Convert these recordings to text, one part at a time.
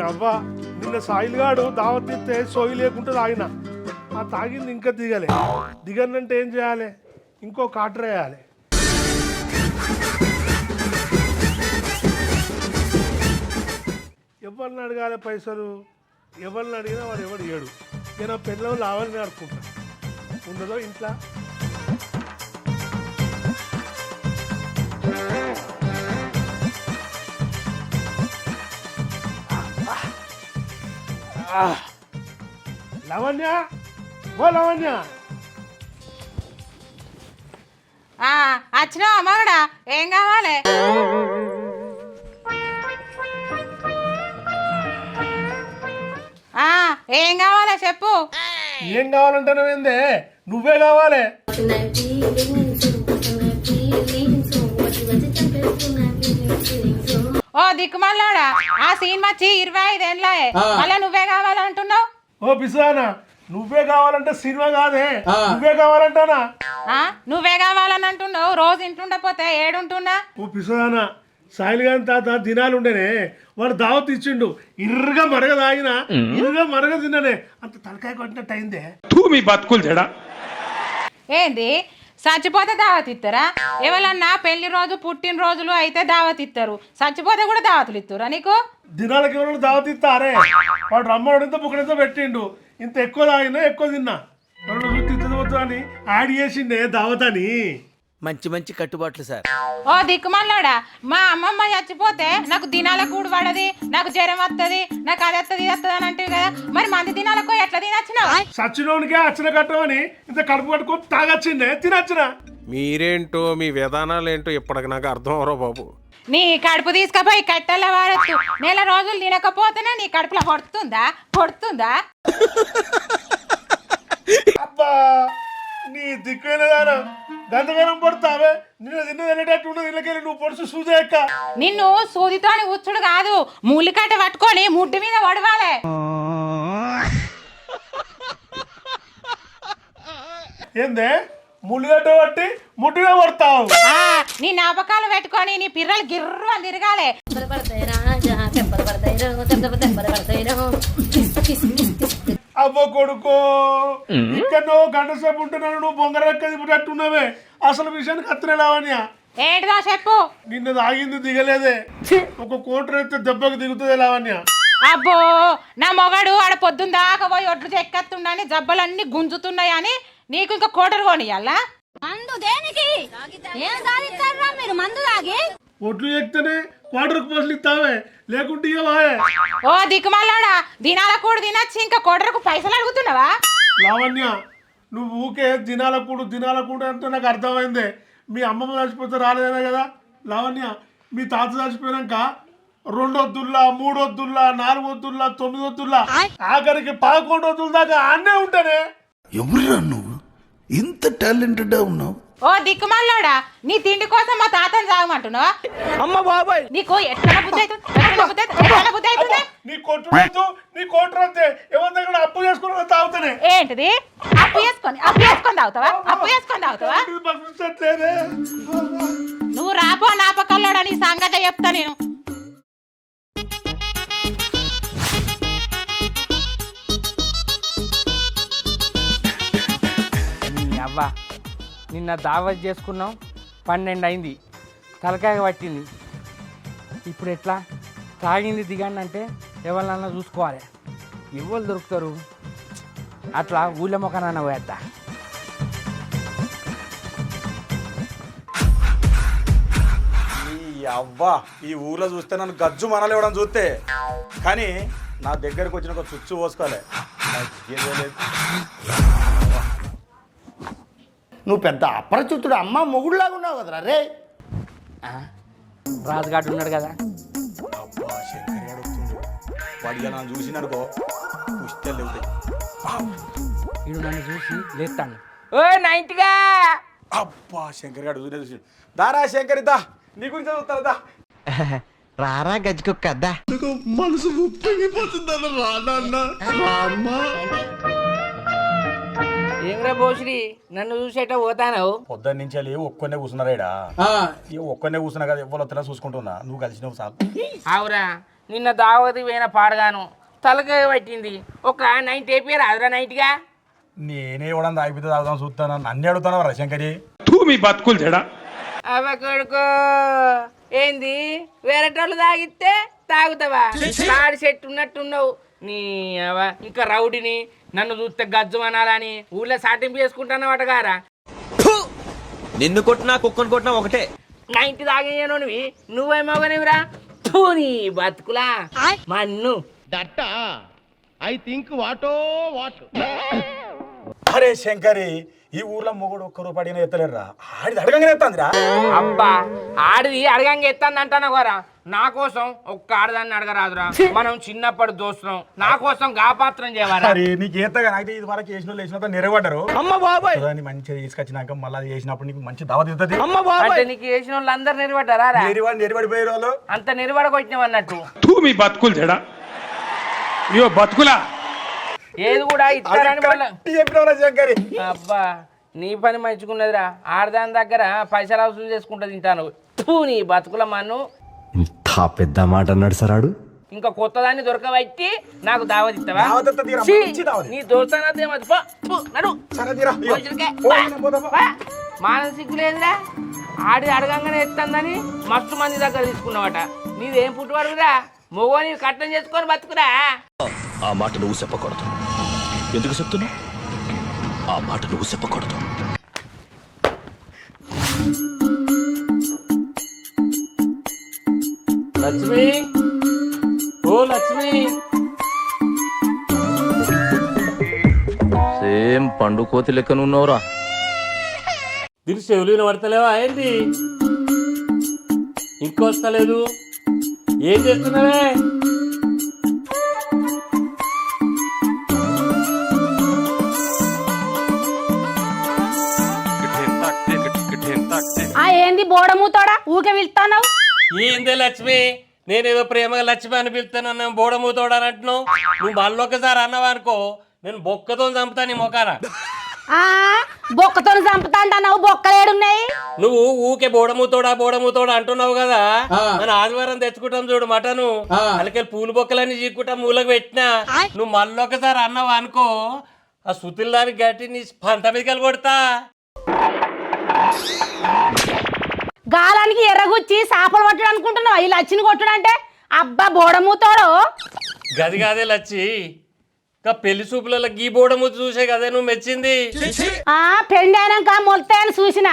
అవ్వ నిన్న సాయిల్ గాడు దావత్ ఇస్తే సోయి లేకుండా తాగిన ఆ తాగింది ఇంకా దిగలే దిగనంటే ఏం చేయాలి ఇంకో కాటర్ వేయాలి ఎవరిని అడగాలి పైసలు ఎవరిని అడిగినా వాడు ఎవడు ఏడు నేను పెళ్ళం లావాలని అనుకుంటా ఉండదో ఇంట్లో లవణ్య ఓ లవణ్య వచ్చినావా మగడా ఏం కావాలి ఏం కావాలా చెప్పు ఏం కావాలంటావేందే నువ్వే కావాలి ఓ దిక్కుమల్లాడా ఆ సినిమా 25 ఏళ్ళే మళ్ళా నువ్వే కావాలంటున్నావు ఓ పిసానా నువ్వే కావాలంటే సినిమా కాదే నువ్వే కావాలంటానా నువ్వే కావాలని అంటున్నావు రోజు ఇంటుండపోతే ఏడుంటున్నా ఓ పిసానా సాయిల్ గారి తాత దినాలు ఉండేనే వాడు దావత్ ఇచ్చిండు ఇర్రగా మరగ తాగిన ఇర్రగా మరగ తిన్ననే అంత తలకాయ కొట్టినట్టు అయిందే మీ బతుకులు తేడా ఏంది చచ్చిపోతే దావత్ ఇస్తారా ఎవరన్నా పెళ్లి రోజు పుట్టినరోజులు అయితే దావత్ ఇస్తారు చచ్చిపోతే కూడా దావతులు ఇస్తారా నీకు దినాలకి ఎవరైనా దావత్ ఇస్తారే వాడు రమ్మడంతో బుక్కడంతో పెట్టిండు ఇంత ఎక్కువ తాగినా ఎక్కువ తిన్నా తిత్తవద్దు అని యాడ్ చేసిండే దావత్ అని మంచి మంచి కట్టుబాట్లు సార్ ఓ దిక్కుమల్లాడా మా అమ్మమ్మ చచ్చిపోతే నాకు దినాల కూడు పడది నాకు జ్వరం వస్తుంది నాకు అది వస్తుంది ఇది వస్తుంది అని అంటే కదా మరి మంది దినాలకు ఎట్లా తినచ్చినావు సచ్చినోనికే అచ్చిన కట్టమని ఇంత కడుపు కట్టుకొని తాగచ్చిండే తినచ్చిన మీరేంటో మీ విధానాలు ఏంటో ఇప్పటికి నాకు అర్థం అవరో బాబు నీ కడుపు తీసుకపోయి కట్టెల వాడచ్చు నెల రోజులు తినకపోతేనే నీ కడుపులో పొడుతుందా అబ్బా నీ దిక్కుదానా గంతగానం పడతావే నిన్న తిన్న తినేటట్టు ఉండదు ఇళ్ళకెళ్ళి నువ్వు పొడుచు సూజే ఎక్క నిన్ను సూదితోని ఉచ్చుడు కాదు మూలికట్ట పట్టుకొని ముడ్డు మీద వడవాలే ఏందే ముళ్ళుగడ్డ పట్టి ముట్టుగా పడతావు నీ జ్ఞాపకాలు పెట్టుకొని నీ పిర్రలు గిర్రు అని తిరగాలి అబ్బో కొడుకో ఇక్కడ నువ్వు గంట సేపు ఉంటున్నాను నువ్వు బొంగరక్క దిప్పుటట్టున్నావే అసలు విషయానికి అత్తనే లావణ్య ఏంటిదా చెప్పు నిన్న తాగింది దిగలేదే ఒక కోటర్ అయితే దెబ్బకు దిగుతుంది లావణ్య అబ్బో నా మొగడు ఆడ పొద్దున్న దాకా పోయి ఒడ్లు చెక్కెత్తుండని జబ్బలన్నీ గుంజుతున్నాయని నీకు ఇంకా కోటరు కొనియాలా ఒడ్లు ఎక్కితేనే కోటర్కు పైసలు ఇస్తావే లేకుంటే ఇవ్వవాయే ఓ దిక్కుమల్లాడా దినాల కూడు తినచ్చి ఇంకా కోటరకు పైసలు అడుగుతున్నావా లావణ్య నువ్వు ఊకే దినాల కూడు అంటే నాకు అర్థమైందే మీ అమ్మమ్మ చచ్చిపోతే రాలేదనే కదా లావణ్య మీ తాత చచ్చిపోయాక 2 వద్దుల్లా 3 వద్దుల్లా 4 వద్దుల్లా 9 వద్దుల్లా ఆఖరికి 11 వద్దుల దాకా ఆన్నే ఉంటానే ఎవరురా నువ్వు ఇంత టాలెంటెడ్ ఉన్నావు ఓ దిక్కుమల్లాడా నీ తిండి కోసం మా తాతని సాగమంటున్నావా అమ్మ బాబాయ్ నీకు ఎట్లా బుద్ధి అవుతుంది నీ కొట్టు నీ కోటర్ అంతే ఎవరి దగ్గర అప్పు చేసుకుని తాగుతానే ఏంటిది అప్పు చేసుకొని తాగుతావా నువ్వు రాపో నాపకల్లాడా నీ సంగతి చెప్తా నేను అవ్వా నిన్న దావత్ చేసుకున్నాం 12 అయింది తలకాయ పట్టింది ఇప్పుడు ఎట్లా తాగింది దిగండి అంటే ఎవరినన్నా చూసుకోవాలి ఎవరు దొరుకుతారు అట్లా ఊళ్ళో మొక్కనన్న పోయేద్దా అవ్వా ఈ ఊర్లో చూస్తే నన్ను గజ్జు మనలు ఇవ్వడం చూస్తే కానీ నా దగ్గరకు వచ్చిన ఒక చుచ్చు పోసుకోలే నువ్వు పెద్ద అపరిచితుడు అమ్మ మొగుడులాగా ఉన్నావు కదరా రే రాజుగాడు ఉన్నాడు కదా అబ్బా శంకర్ గారు వస్తుండు వాడిగా నన్ను చూసిననుకో పుస్తలు లేవుతాయి వీడు నన్ను చూసి లేస్తాను ఓ నైట్గా అబ్బా శంకర్ గారు చూసి దారా శంకర్ ఇద్దా నీ గురించి చదువుతారా రారా గజ్జుకొక్కద్దా మనసు ఉప్పిపోతుందన్న రాన్న ఏంద్రా భోశ్రీ నన్ను చూసేట పోతాను పొద్దున్న నుంచి వెళ్ళి ఒక్కనే కూర్చున్నారా ఒక్కనే కూర్చున్నా కదా ఎవరు వస్తున్నా చూసుకుంటున్నా నువ్వు కలిసినావు సార్ అవురా నిన్న దావతి పోయిన పాడగాను తలకాయ పట్టింది ఒక 90 అయిపోయారు అదరా 90గా నేనే ఇవ్వడం తాగిపోతే తాగుదాం చూస్తాను నన్ను అడుగుతాను రా శంకరి అవ కొడుకో ఏంది వేరేటోళ్ళు తాగితే తాగుతావా తాడి చెట్టు ఉన్నట్టున్నావు నీ అవ ఇంకా రౌడిని నన్ను చూస్తే గజ్జు అనాలని ఊళ్ళో సాటింపు చేసుకుంటాను అటగారా నిన్ను కొట్టినా కుక్కను కొట్టినా ఒకటే 90 తాగేయను నువ్వేమోగనివిరా నీ బతుకులా మన్ను అరే శంకరి ఈ ఊర్లో మొగుడు ఒక్క రూపాయన ఎత్తలేరురా ఆడిది అడగంగానే ఎత్తాందిరా అబ్బా ఆడిది అడగంగా ఎత్తాంది అంటాను కోరా నా కోసం ఒక్క ఆడదాన్ని అడగరాదురా మనం చిన్నప్పటి దోస్తున్నాం నా కోసం గాపాత్రం చేయవారా అరే నీకు ఏతగా అయితే ఇది వరకు చేసిన వాళ్ళు వేసినంత నిరగబడ్డారు అమ్మ బాబాయ్ దాన్ని మంచిగా తీసుకొచ్చినాక మళ్ళీ అది చేసినప్పుడు నీకు మంచి దావత్ ఇస్తుంది అమ్మ బాబాయ్ అంటే నీకు వేసిన వాళ్ళు అందరు నిలబడ్డారా నెరిబడిపోయే వాళ్ళు అంత నిలబడకొచ్చినాం అన్నట్టు మీ బతుకులు చెడా ఇయో బతుకులా ఏది కూడా ఇస్తారని మళ్ళీ చెప్పినవరా శంకరి అబ్బా నీ పని మంచుకున్నదిరా ఆడదాని దగ్గర పైసలు వసూలు చేసుకుంటా తింటాను నీ బతుకుల మన్ను ఇంత పెద్ద మాట అన్నాడు సరాడు. ఇంకా కొత్తదాన్ని దొరకబట్టి నాకు దావత్ ఇస్తావా దావత్ ఎత్త తీరా, ఛీ, మంచి దావత్. నీ దోస్తానదే మతి నడు సరే తీరా, ఇయ్యో. రోజులకే. పోయినా పోదా, పో. మానసిక లేదురా ఆడి అడగంగానే ఎత్తందని మస్తు మంది దగ్గర తీసుకున్నావట నీదేం పుట్టువాడురా మొగోని కట్టం చేసుకొని బతుకురా ఆ మాట నువ్వు చెప్పకూడదు. ఎందుకు చెప్తున్నావు? ఆ మాట నువ్వు చెప్పకూడదు. లక్ష్మి ఓ లక్ష్మి సేమ్ పండు కోతి లెక్కనున్నావురా. దీని చెవులు పడతలేవా ఏంటి ఇంకొస్తలేదు ఏం చేస్తున్నావే ఏంది బోడమూతోడా ఊకే వెళ్తావు ఏందే లక్ష్మి నేనేదో ప్రేమగా లక్ష్మి అని పిలుస్తాను బోడమూతోడు అని అంటున్నావు నువ్వు మళ్ళీ ఒకసారి అన్నావు అనుకో నేను బొక్కతో చంపుతా నీ మొకాన బొక్కతో చంపుతా అంటున్నావు బొక్కలేడున్నాయి నువ్వు ఊకే బోడమూతోడా అంటున్నావు కదా నేను ఆదివారం తెచ్చుకుంటాం చూడు మటను అలాగే పూలు బొక్కలన్నీ చీక్కుంటా మూలకు పెట్టినా నువ్వు మళ్ళీ ఒకసారి అన్నావు అనుకో ఆ సుతుల దానికి గట్టి నీ పంట మీద కొడతా గాలానికి ఎర్రగుచ్చి చేపలు పట్టడం అనుకుంటున్నావు ఈ లచ్చిని కొట్టడంటే అబ్బా బోడమూతోడు గది కాదే లచ్చి ఇంకా పెళ్లి చూపులలో గీ బోడమూతి చూసే కదే నువ్వు మెచ్చింది పెండి అయినాక మొలుతాయని చూసిన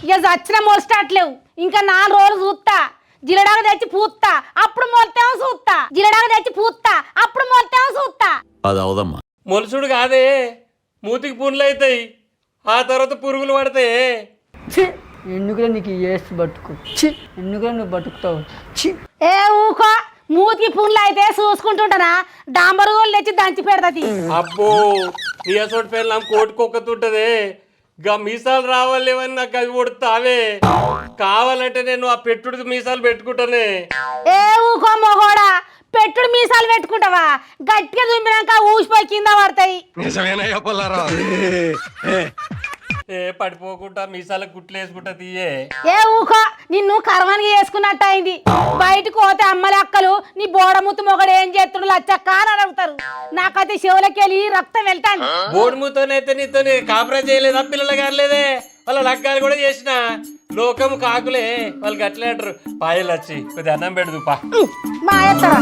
ఇక చచ్చిన మొలచట్లేవు ఇంకా 4 రోజులు చూస్తా జిలడాగా తెచ్చి పూస్తా అప్పుడు మొలతామో చూస్తా జిలడాగా తెచ్చి పూస్తా అప్పుడు మొలతామో చూస్తా అది అవదమ్మా. మొలుసుడు కాదే మూతికి పుండ్లు అవుతాయి ఆ తర్వాత పురుగులు పడతాయి ఎందుకురా నీకు ఏసి బతుకు ఎందుకురా నువ్వు బతుకుతావు ఏ ఊకో మూతికి పుండ్లు అయితే చూసుకుంటుంటానా డాంబరు గోళ్ళు తెచ్చి దంచి పెడతది అబ్బో రియాసోటి పేర్లు కోటుకొక్కతుంటదే గా మీసాలు రావాలేవని నాకు అవి కొడుతావే కావాలంటే నేను ఆ పెట్టుడికి మీసాలు పెట్టుకుంటానే ఏ ఊకో మొగోడా పెట్టుడు మీసాలు పెట్టుకుంటావా గట్టిగా దుంపినాక ఊసిపోయి కింద పడతాయి ఏ పడిపోకుండా మీసాల గుట్లు వేసుకుంటా తీయే ఏ ఊకో నిన్ను కర్మానికి చేసుకున్నట్టు అయింది బయటకు పోతే అమ్మల అక్కలు నీ బోడముత్తు మొగడు ఏం చేస్తుడు లచ్చక్క అని అడుగుతారు నాకైతే చెవులకి వెళ్ళి రక్తం వెళ్తాను బోర్డుముతోనైతే నీతో కాపురం చేయలేదా పిల్లలు కాలేదే వాళ్ళ లగ్గాలు కూడా చేసిన లోకము కాకులే వాళ్ళకి అట్లే అంటారు పాయలు వచ్చి కొద్దిగా అన్నం పెడదు పా మా ఎత్తరా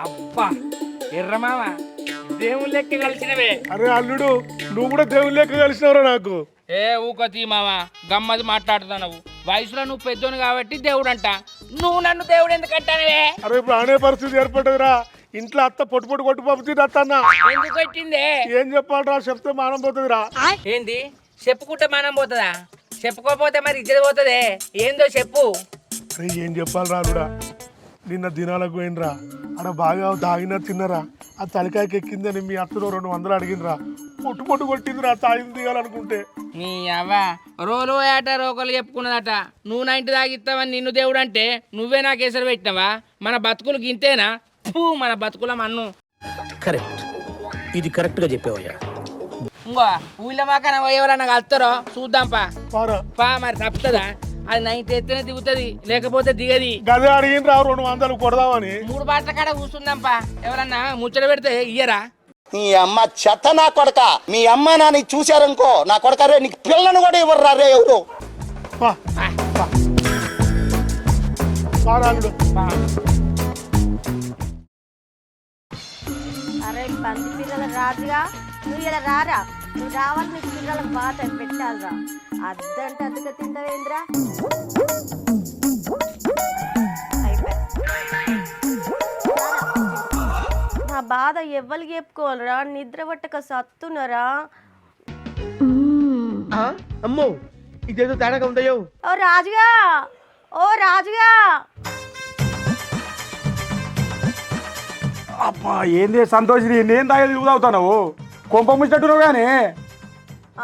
అబ్బా ఎర్రమామ దేవుని లెక్క కలిసినవే అరే అల్లుడు నువ్వు కూడా దేవుని లెక్క కలిసినవరా నాకు ఏ ఊకతి మామ గమ్మది మాట్లాడుతున్నావు వయసులో నువ్వు పెద్దోను కాబట్టి దేవుడు అంట నువ్వు నన్ను దేవుడు ఎందుకు అంటానవే అరే ఇప్పుడు అనే పరిస్థితి ఏర్పడ్డదిరా ఇంట్లో అత్త పొట్టు కొట్టు పంపుతుంది అత్త అన్న ఎందుకు పెట్టిందే ఏం చెప్పాలరా చెప్తే మానం పోతుందిరా ఏంది చెప్పుకుంటే మనం పోతుందా చెప్పుకోకపోతే మరి ఇద్దరు పోతుందే ఏందో చెప్పు అరే ఏం చెప్పాలరా అల్లుడా నిన్న దినాలకు పోయినరా అక్కడ బాగా తాగినా తిన్నరా ఆ తలకాయకి ఎక్కిందని మీ అత్తలో 200 అడిగినరా పొట్టు కొట్టిందిరా తాగింది దిగాలనుకుంటే నీ అవ్వ రోలు ఆట రోకలు చెప్పుకున్నదట నువ్వు 90 తాగిస్తావని నిన్ను దేవుడు అంటే నువ్వే నాకు ఎసరు పెట్టినావా మన బతుకులు గింతేనా మన బతుకుల మన్ను కరెక్ట్, ఇది కరెక్ట్ గా చెప్పావయ్యా. ఇంకో ఊళ్ళో మాకన ఎవరన్నా కలుస్తారో చూద్దాం పా పారా పా మరి తప్పుతుందా అది 9th ఎత్తేనే దిగుతుంది, లేకపోతే దిగది. గదే అడిగిన రా 200 కొడదామని. 3 బాట్ల కాడ కూర్చుందాంపా, ఎవరన్నా ముచ్చట పెడితే ఇయ్యరా? నీ అమ్మ చెత్త నా కొడక, మీ అమ్మ నాని చూశారనుకో నా కొడక రే, నీకు పిల్లను కూడా ఇవ్వరు రే ఎవరు. పా, పా. పారాలుడు. అరే పంది పిల్లల రాజుగా, నువ్వు ఇలా రారా, నువ్వు రావాలి, నీకు పిల్లలకు బాగా పెట్టాలిరా. అద్దంటే అద్దగా తింటావేంద్రా? నా బాధ ఎవ్వరికి చెప్పుకోవాలరా, నిద్ర పట్టక సత్తునరా. అమ్మో ఇదేదో తేడాగా ఉందయ్యో. ఓ రాజుగా, ఓ రాజుగా. అబ్బా ఏంది సంతోషి, నేను తాగేది నువ్వు తాగుతావు, కొంప ముచ్చినట్టున్నావు కానీ.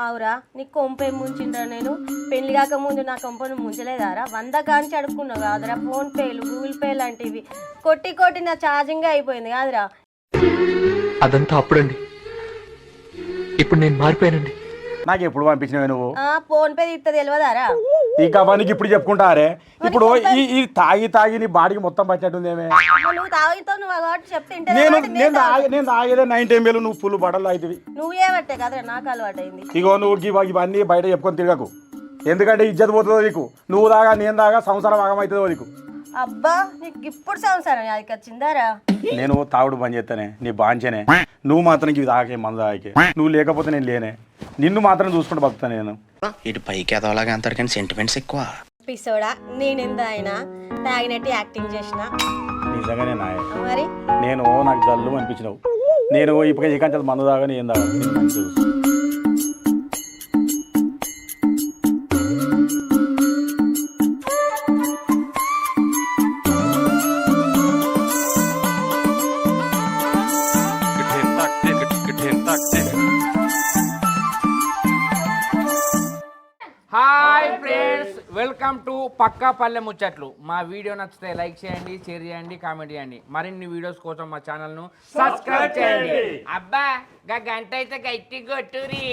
అవురా, నీకు కొంప ముంచిండ్రా? నేను పెళ్లి కాక ముందు నా కొంపను ముంచలేదారా? 100 కాంచి అడుక్కున్నావు కాదురా? ఫోన్ పేలు, గూగుల్ పే లాంటివి కొట్టి కొట్టి నా ఛార్జింగ్ అయిపోయింది కాదురా? అదంతా అప్పుడండి, ఇప్పుడు నేను మారిపోయానండి. నాకు ఎప్పుడు పంపించినవి నువ్వు? ఫోన్ పే ఇస్తే తెలియదారా? ఈ కబానికి ఇప్పుడు చెప్పుకుంటారే. ఇప్పుడు ఈ తాగి తాగి నీ బాడీకి మొత్తం పట్టినట్టుందేమే. నువ్వు తాగుతావు, నువ్వు కాబట్టి చెప్తే నేను తాగేదే 9 ml, నువ్వు ఫుల్ బట్టలు తాగుతుంది. నువ్వే పట్టే కదరా, నాకు అలవాటు అయింది. ఇగో నువ్వు ఇవన్నీ బయట చెప్పుకొని తిరగకు, ఎందుకంటే ఇజ్జత్ పోతుందో నీకు. నువ్వు తాగా నేను తాగా సంసారం భాగమవుతుందో నీకు. అబ్బా, నీకు ఇప్పుడు సంసారం అది వచ్చిందారా? నేను తాగుడు బంద్ చేస్తానే, నీ బాంచనే. నువ్వు మాత్రం ఇవి తాగే మందు తాగే, నువ్వు లేకపోతే నేను లేనే. నిన్ను మాత్రం చూసుకుంటూ బతుకుతాను నేను. ఇటు పైకి ఎదవలాగా అంటారు కానీ సెంటిమెంట్స్ ఎక్కువ. పిసోడా, నేనెంత అయినా తాగినట్టు యాక్టింగ్ చేసిన నిజంగానే నాయ. మరి నేను నాకు జల్లు అనిపించినావు. నేను ఇప్పుడు ఈ కంచెలు మందు తాగని ఏం తాగా. హాయ్ ఫ్రెండ్స్, వెల్కమ్ టు పక్కా పల్లె ముచ్చట్లు. మా వీడియో నచ్చితే లైక్ చేయండి, షేర్ చేయండి, కామెంట్ చేయండి. మరిన్ని వీడియోస్ కోసం మా ఛానల్ను సబ్స్క్రైబ్ చేయండి. అబ్బా, గంట అయితే గట్టి కొట్టురి.